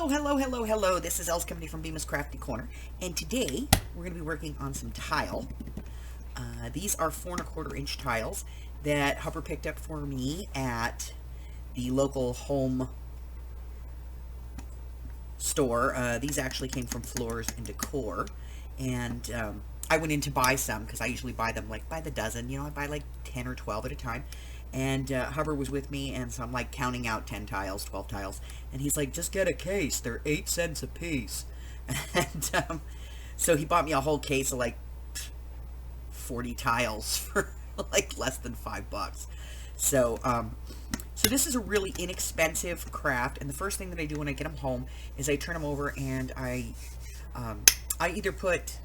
Hello. This is Els Company from Bemis Crafty Corner, and today we're going to be working on some tile. These are 4¼ inch tiles that Hubbard picked up for me at the local home store. These actually came from Floors and Decor, and I went in to buy some because I usually buy them like by the dozen. You know, I buy like 10 or 12 at a time. And Hubbard was with me, and so I'm like counting out 10 tiles, 12 tiles, and he's like, just get a case, they're 8 cents a piece. And so he bought me a whole case of like 40 tiles for like less than $5. So so this is a really inexpensive craft, and the first thing that I do when I get them home is I turn them over, and I either put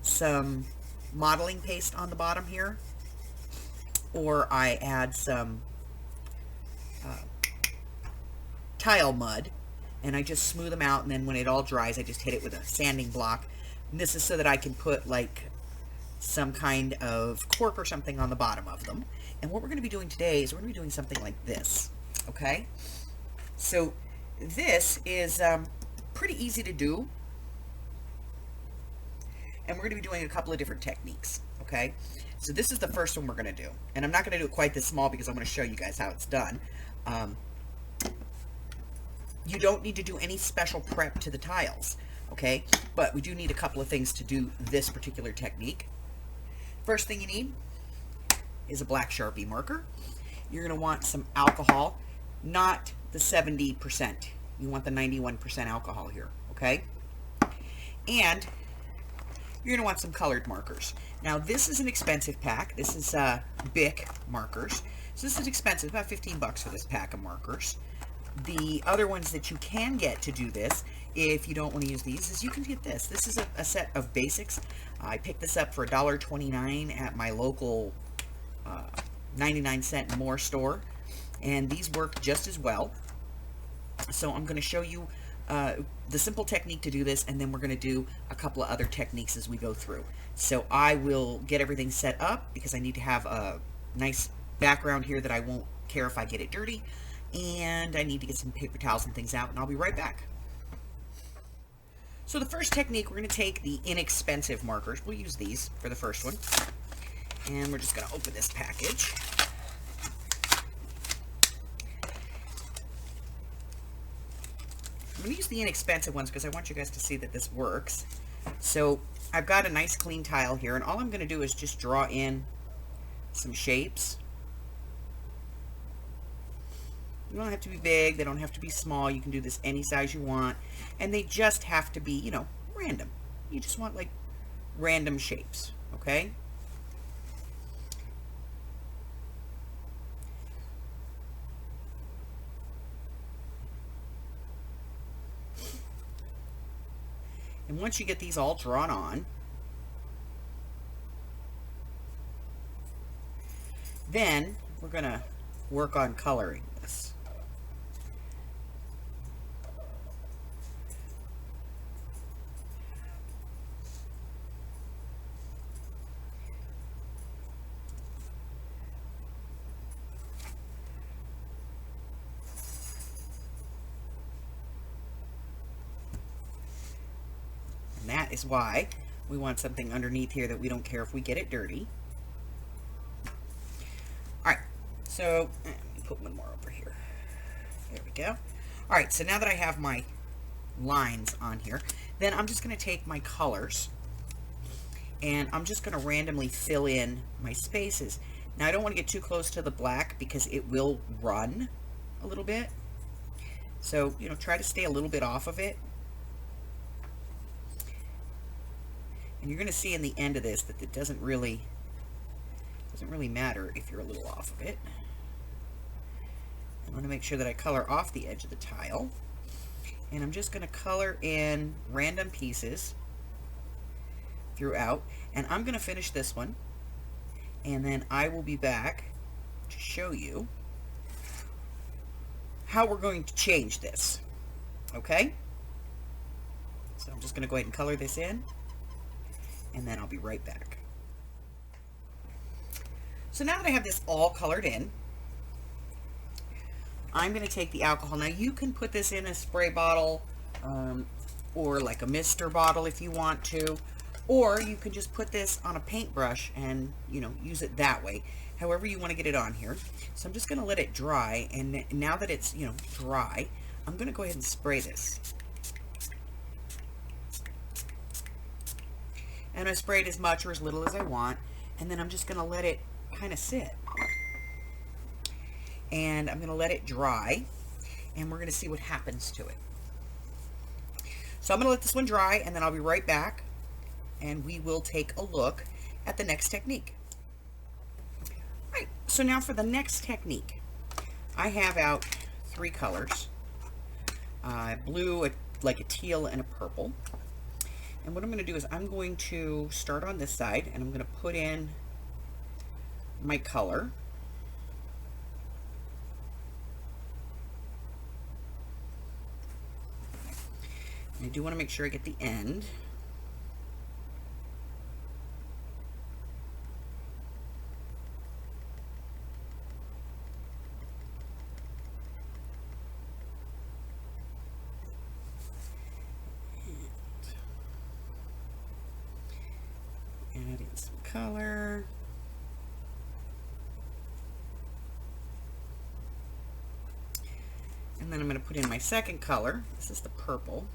some modeling paste on the bottom here, or I add some tile mud, and I just smooth them out, and then when it all dries, I just hit it with a sanding block. And this is so that I can put like some kind of cork or something on the bottom of them. And what we're going to be doing today is we're going to be doing something like this, okay? So this is pretty easy to do, and we're going to be doing a couple of different techniques, okay? So this is the first one we're going to do, and I'm not going to do it quite this small because I'm going to show you guys how it's done. You don't need to do any special prep to the tiles, okay? But we do need a couple of things to do this particular technique. First thing you need is a black Sharpie marker. You're going to want some alcohol, not the 70%. You want the 91% alcohol here, okay? And you're going to want some colored markers. Now, this is an expensive pack. This is Bic markers. So this is expensive, about $15 for this pack of markers. The other ones that you can get to do this, if you don't want to use these, is you can get this. This is a set of basics. I picked this up for $1.29 at my local 99-cent more store, and these work just as well. So I'm going to show you the simple technique to do this, and then we're going to do a couple of other techniques as we go through. So I will get everything set up because I need to have a nice background here that I won't care if I get it dirty, and I need to get some paper towels and things out, and I'll be right back. So the first technique, we're going to take the inexpensive markers. We'll use these for the first one, and we're just going to open this package. I'm going to use the inexpensive ones because I want you guys to see that this works. So I've got a nice clean tile here, and all I'm going to do is just draw in some shapes. They don't have to be big, they don't have to be small. You can do this any size you want, and they just have to be, you know, random. You just want like random shapes, okay? And once you get these all drawn on, then we're going to work on coloring this. And that is why we want something underneath here that we don't care if we get it dirty. Alright, so let me put one more over here. There we go. Alright, so now that I have my lines on here, then I'm just going to take my colors, and I'm just going to randomly fill in my spaces. Now, I don't want to get too close to the black because it will run a little bit. So, you know, try to stay a little bit off of it. And you're going to see in the end of this that it doesn't really matter if you're a little off of it. I want to make sure that I color off the edge of the tile. And I'm just going to color in random pieces throughout. And I'm going to finish this one. And then I will be back to show you how we're going to change this. Okay? So I'm just going to go ahead and color this in, and then I'll be right back. So now that I have this all colored in, I'm going to take the alcohol. Now you can put this in a spray bottle or like a mister bottle if you want to, or you can just put this on a paintbrush and, you know, use it that way, however you want to get it on here. So I'm just going to let it dry, and now that it's, you know, dry, I'm going to go ahead and spray this. And I sprayed as much or as little as I want, and then I'm just going to let it kind of sit. And I'm going to let it dry, and we're going to see what happens to it. So I'm going to let this one dry, and then I'll be right back, and we will take a look at the next technique. All right, so now for the next technique, I have out 3 colors. Blue, like a teal, and a purple. And what I'm going to do is I'm going to start on this side, and I'm going to put in my color. I do want to make sure I get the end. And add in some color. And then I'm going to put in my second color. This is the purple.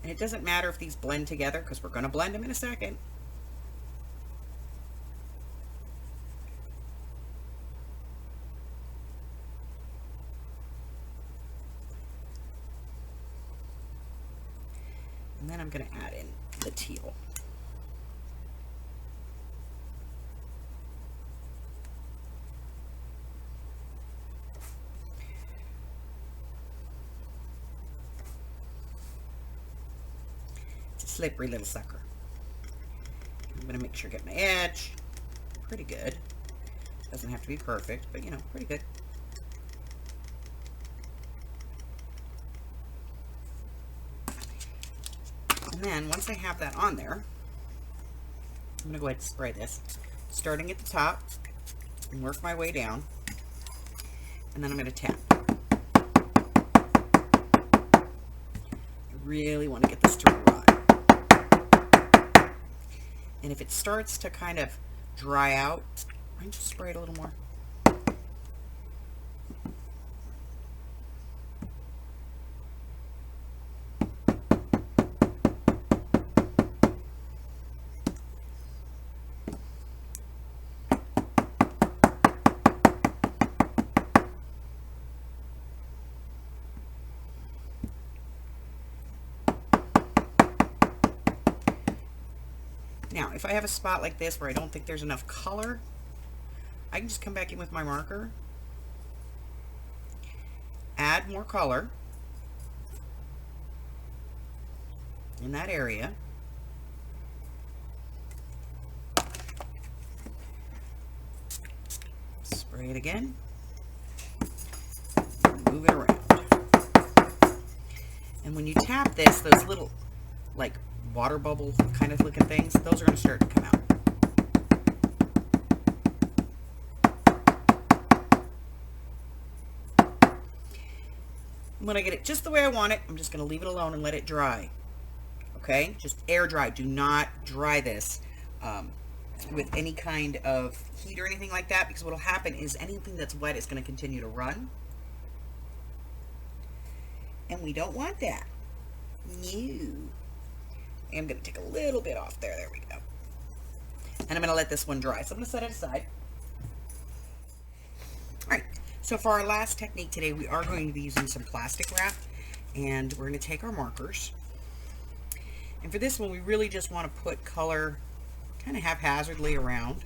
And it doesn't matter if these blend together, because we're going to blend them in a second. And then I'm going to add in the teal. Slippery little sucker. I'm going to make sure I get my edge. Pretty good. Doesn't have to be perfect, but you know, pretty good. And then once I have that on there, I'm going to go ahead and spray this, starting at the top and work my way down. And then I'm going to tap. I really want to get this to run. And if it starts to kind of dry out, I just spray it a little more. Now, if I have a spot like this where I don't think there's enough color, I can just come back in with my marker, add more color in that area, spray it again, move it around. And when you tap this, those little, like, water bubble kind of looking things, those are going to start to come out. When I get it just the way I want it, I'm just going to leave it alone and let it dry. Okay? Just air dry. Do not dry this with any kind of heat or anything like that, because what will happen is anything that's wet is going to continue to run. And we don't want that. No. I'm going to take a little bit off there. There we go. And I'm going to let this one dry. So I'm going to set it aside. All right. So for our last technique today, we are going to be using some plastic wrap. And we're going to take our markers. And for this one, we really just want to put color kind of haphazardly around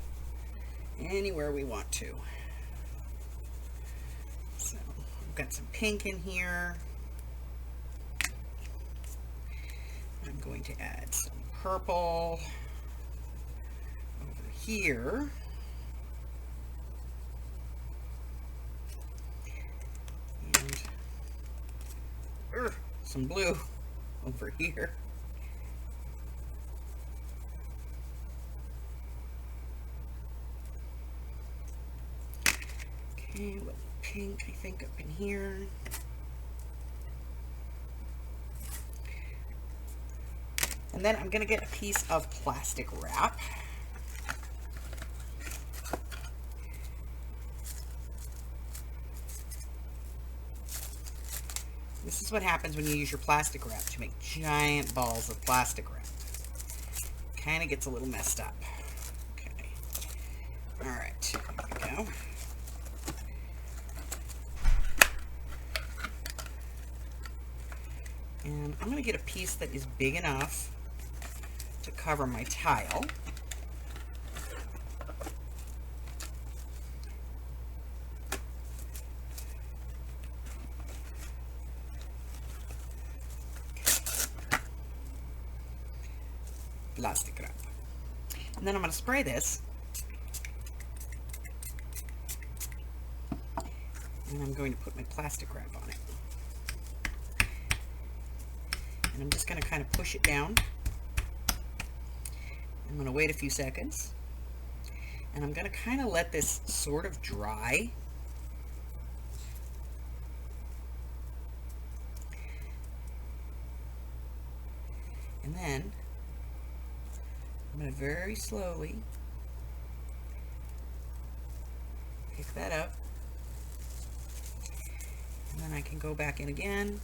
anywhere we want to. So I've got some pink in here. I'm going to add some purple over here. And some blue over here. Okay, with pink, I think, up in here. And then I'm going to get a piece of plastic wrap. This is what happens when you use your plastic wrap to make giant balls of plastic wrap. Kind of gets a little messed up. Okay. All right, here we go. And I'm going to get a piece that is big enough to cover my tile. Plastic wrap. And then I'm going to spray this. And I'm going to put my plastic wrap on it. And I'm just going to kind of push it down. I'm going to wait a few seconds. And I'm going to kind of let this sort of dry. And then I'm going to very slowly pick that up. And then I can go back in again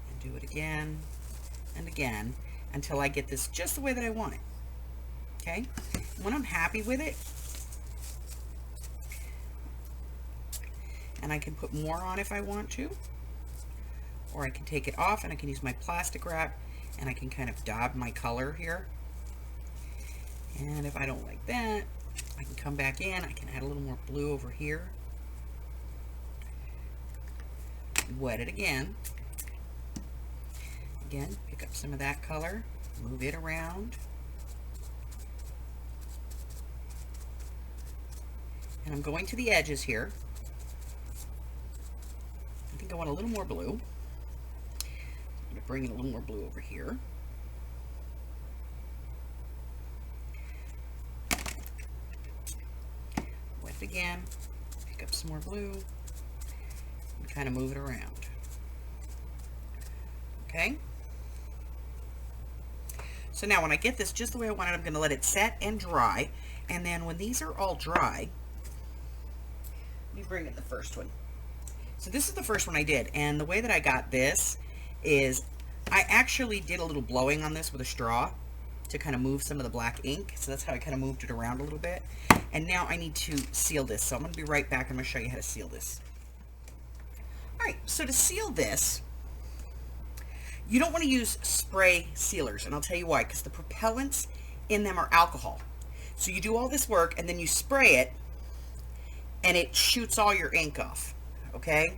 and do it again and again until I get this just the way that I want it. Okay? When I'm happy with it, and I can put more on if I want to, or I can take it off and I can use my plastic wrap and I can kind of dab my color here. And if I don't like that, I can come back in, I can add a little more blue over here. Wet it again. Again, pick up some of that color, move it around. And I'm going to the edges here. I think I want a little more blue. I'm going to bring in a little more blue over here. Wet it again, pick up some more blue, and kind of move it around. Okay? So now when I get this just the way I want it, I'm going to let it set and dry. And then when these are all dry, let me bring in the first one. So this is the first one I did. And the way that I got this is I actually did a little blowing on this with a straw to kind of move some of the black ink. So that's how I kind of moved it around a little bit. And now I need to seal this. So I'm going to be right back. I'm going to show you how to seal this. All right, so to seal this, you don't want to use spray sealers, and I'll tell you why, because the propellants in them are alcohol. So you do all this work, and then you spray it, and it shoots all your ink off, okay?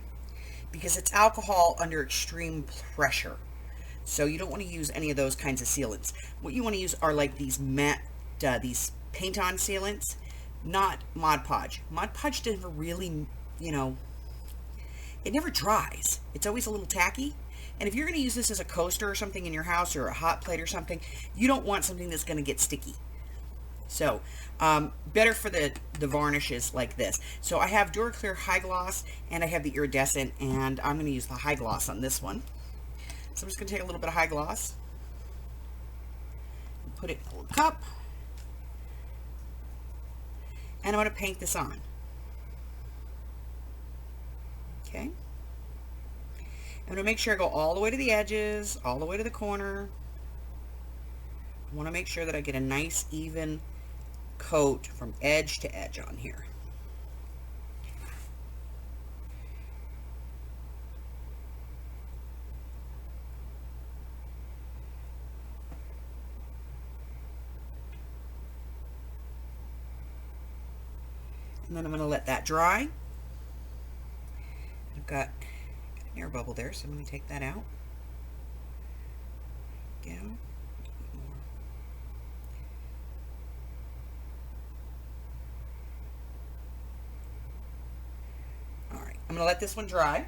Because it's alcohol under extreme pressure. So you don't want to use any of those kinds of sealants. What you want to use are like these matte, these paint-on sealants, not Mod Podge. Mod Podge never really, you know, it never dries. It's always a little tacky. And if you're going to use this as a coaster or something in your house or a hot plate or something, you don't want something that's going to get sticky. So, better for the varnishes like this. So I have Duraclear High Gloss and I have the iridescent, and I'm going to use the High Gloss on this one. So I'm just going to take a little bit of High Gloss and put it in a little cup. And I'm going to paint this on. Okay. I'm going to make sure I go all the way to the edges, all the way to the corner. I want to make sure that I get a nice even coat from edge to edge on here. And then I'm going to let that dry. I've got an air bubble there, so I'm going to take that out. Go. Alright, I'm going to let this one dry.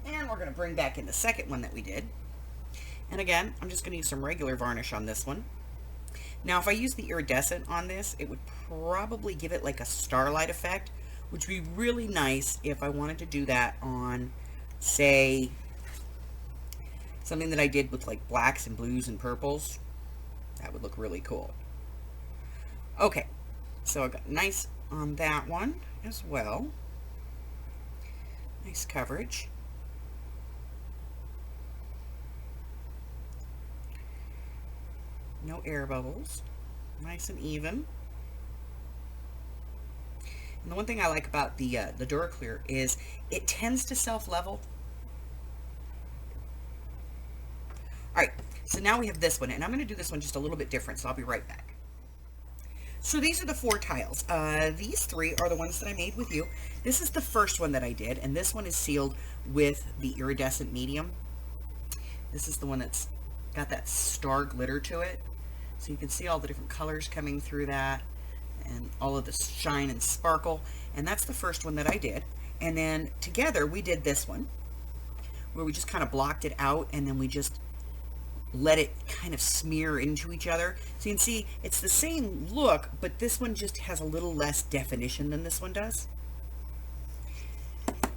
And we're going to bring back in the second one that we did. And again, I'm just going to use some regular varnish on this one. Now, if I use the iridescent on this, it would probably give it like a starlight effect, which would be really nice if I wanted to do that on, say something that I did with like blacks and blues and purples, that would look really cool. Okay, so I got nice on that one as well. Nice coverage. No air bubbles. Nice and even. And the one thing I like about the DuraClear is it tends to self-level. All right, so now we have this one, and I'm going to do this one just a little bit different, so I'll be right back. So these are the 4 tiles. These 3 are the ones that I made with you. This is the first one that I did, and this one is sealed with the iridescent medium. This is the one that's got that star glitter to it. So you can see all the different colors coming through that, and all of the shine and sparkle. And that's the first one that I did. And then together we did this one, where we just kind of blocked it out, and then we just let it kind of smear into each other. So you can see it's the same look, but this one just has a little less definition than this one does.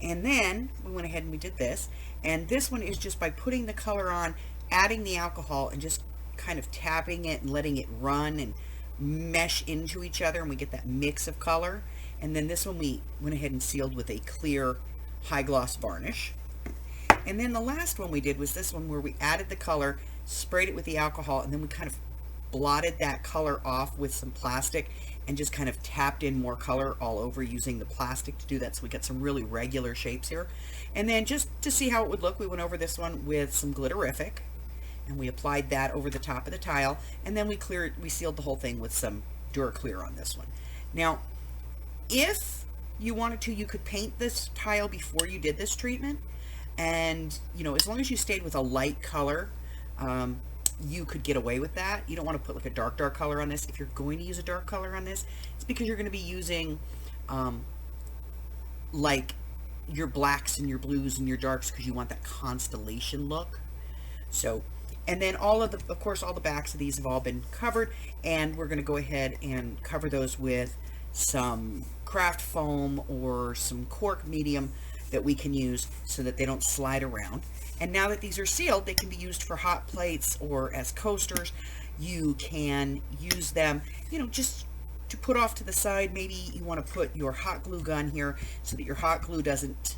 And then we went ahead and we did this. And this one is just by putting the color on, adding the alcohol, and just kind of tapping it and letting it run and mesh into each other, and we get that mix of color. And then this one we went ahead and sealed with a clear high gloss varnish. And then the last one we did was this one, where we added the color, sprayed it with the alcohol, and then we kind of blotted that color off with some plastic and just kind of tapped in more color all over using the plastic to do that. So we got some really regular shapes here. And then just to see how it would look, we went over this one with some Glitterific, and we applied that over the top of the tile, and then we sealed the whole thing with some DuraClear on this one. Now, if you wanted to, you could paint this tile before you did this treatment, and you know, as long as you stayed with a light color, you could get away with that. You don't want to put like a dark color on this. If you're going to use a dark color on this, it's because you're going to be using like your blacks and your blues and your darks, because you want that constellation look. So, and then of course all the backs of these have all been covered, and we're going to go ahead and cover those with some craft foam or some cork medium that we can use so that they don't slide around. And now that these are sealed, they can be used for hot plates or as coasters. You can use them, you know, just to put off to the side. Maybe you want to put your hot glue gun here so that your hot glue doesn't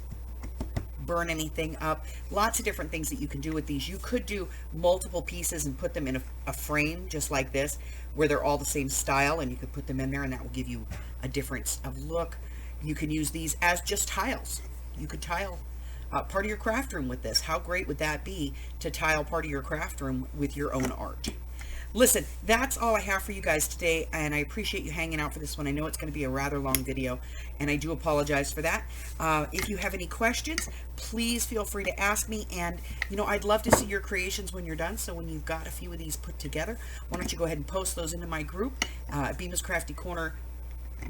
burn anything up. Lots of different things that you can do with these. You could do multiple pieces and put them in a frame just like this, where they're all the same style, and you could put them in there, and that will give you a difference of look. You can use these as just tiles. You could tile part of your craft room with this. How great would that be to tile part of your craft room with your own art? Listen, that's all I have for you guys today, and I appreciate you hanging out for this one. I know it's going to be a rather long video, and I do apologize for that. If you have any questions, please feel free to ask me, and you know, I'd love to see your creations when you're done. So when you've got a few of these put together, why don't you go ahead and post those into my group, Bima's Crafty Corner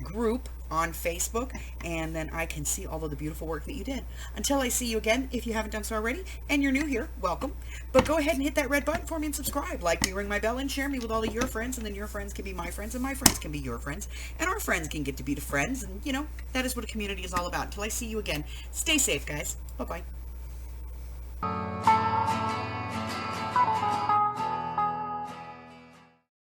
group on Facebook, and then I can see all of the beautiful work that you did. Until I see you again, if you haven't done so already and you're new here, welcome. But go ahead and hit that red button for me and subscribe. Like me, ring my bell, and share me with all of your friends, and then your friends can be my friends, and my friends can be your friends, and our friends can get to be the friends. And you know, that is what a community is all about. Until I see you again, stay safe, guys. Bye-bye.